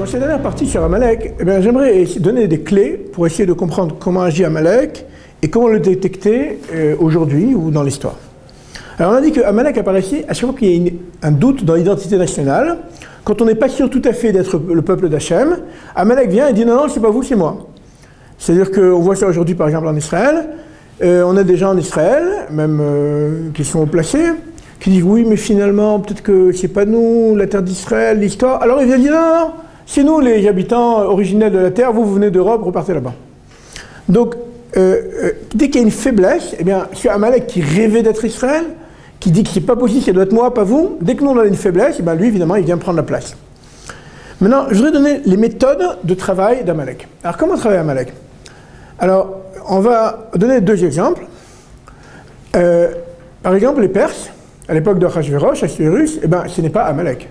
Dans cette dernière partie sur Amalek, eh j'aimerais donner des clés pour essayer de comprendre comment agit Amalek et comment le détecter aujourd'hui ou dans l'histoire. Alors on a dit que Amalek apparaissait à chaque fois qu'il y a un doute dans l'identité nationale. Quand on n'est pas sûr tout à fait d'être le peuple d'Hachem, Amalek vient et dit non, non, c'est pas vous, c'est moi. C'est-à-dire qu'on voit ça aujourd'hui par exemple en Israël. On a des gens en Israël, même qui sont placés, qui disent oui, mais finalement, peut-être que c'est pas nous, la terre d'Israël, l'histoire. Alors ils viennent dire non, non, c'est nous les habitants originels de la terre, vous venez d'Europe, repartez là-bas. Donc, dès qu'il y a une faiblesse, eh bien, c'est Amalek qui rêvait d'être Israël, qui dit que c'est pas possible, ça doit être moi, pas vous. Dès que nous on a une faiblesse, eh bien, lui, évidemment, il vient prendre la place. Maintenant, je voudrais donner les méthodes de travail d'Amalek. Alors, comment travaille Amalek? Alors, on va donner deux exemples. Par exemple, les Perses, à l'époque de Achashverosh, Assuérus, eh bien, ce n'est pas Amalek.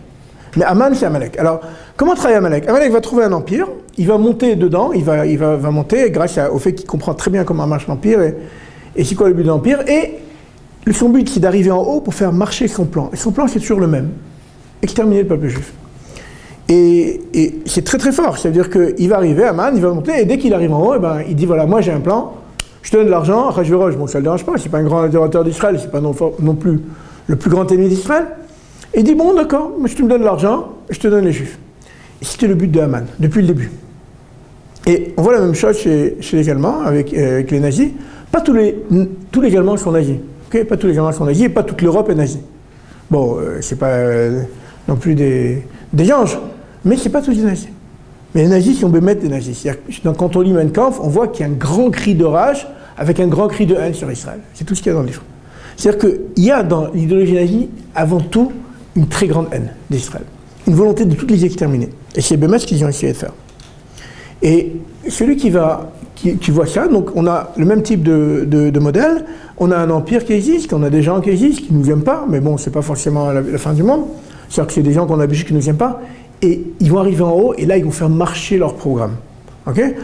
Mais Aman, c'est Amalek. Alors, comment travaille Amalek? Amalek va trouver un empire, il va monter dedans, il va monter grâce au fait qu'il comprend très bien comment marche l'empire et c'est quoi le but de l'empire. Et son but, c'est d'arriver en haut pour faire marcher son plan. Et son plan, c'est toujours le même. Exterminer le peuple juif. Et c'est très très fort. Ça veut dire qu'il va arriver, Aman, il va monter, et dès qu'il arrive en haut, eh ben, il dit voilà, moi j'ai un plan, je te donne de l'argent, Achashverosh, bon ça ne le dérange pas, c'est pas un grand adorateur d'Israël, c'est pas non plus le plus grand ennemi d'Israël. Et il dit bon d'accord, moi je te me donne de l'argent, je te donne les juifs. Et c'était le but de Haman, depuis le début. Et on voit la même chose chez les Allemands, avec les nazis. Pas tous les Allemands sont nazis. Okay, pas tous les Allemands sont nazis, et pas toute l'Europe est nazie. Bon, c'est pas non plus des anges, mais c'est pas tous des nazis. Mais les nazis sont bémètes des nazis. Donc quand on lit Mein Kampf, on voit qu'il y a un grand cri de rage, avec un grand cri de haine sur Israël. C'est tout ce qu'il y a dans le livre. C'est-à-dire qu'il y a dans l'idéologie nazie, avant tout, une très grande haine d'Israël. Une volonté de toutes les exterminer. Et c'est bémètes ce qu'ils ont essayé de faire. Et celui qui voit ça, donc on a le même type de modèle, on a un empire qui existe, on a des gens qui existent, qui ne nous aiment pas, mais bon, c'est pas forcément la fin du monde. C'est-à-dire que c'est des gens qu'on a habitués qui ne nous aiment pas, et ils vont arriver en haut, et là, ils vont faire marcher leur programme. Okay,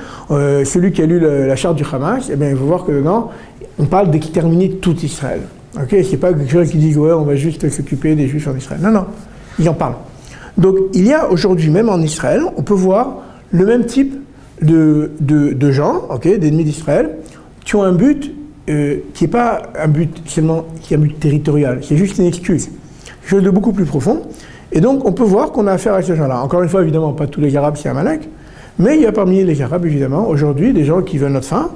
celui qui a lu la charte du Hamas, eh bien, il va voir que dedans, on parle d'exterminer tout Israël. Okay, c'est pas quelque chose qui dit ouais, on va juste s'occuper des Juifs en Israël. Non, non, ils en parlent. Donc, il y a aujourd'hui, même en Israël, on peut voir le même type de gens, okay, d'ennemis d'Israël, qui ont un but qui n'est pas un but seulement, qui est un but territorial, c'est juste une excuse. Quelque chose de beaucoup plus profond. Et donc, on peut voir qu'on a affaire à ces gens-là. Encore une fois, évidemment, pas tous les Arabes, c'est Amalek, mais il y a parmi les Arabes, évidemment, aujourd'hui, des gens qui veulent notre fin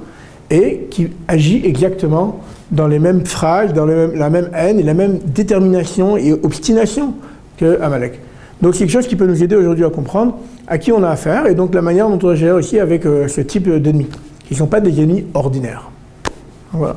et qui agissent exactement dans les mêmes phrases, dans la même haine et la même détermination et obstination que Amalek. Donc, c'est quelque chose qui peut nous aider aujourd'hui à comprendre à qui on a affaire et donc la manière dont on va gérer aussi avec ce type d'ennemis, qui ne sont pas des ennemis ordinaires. Voilà.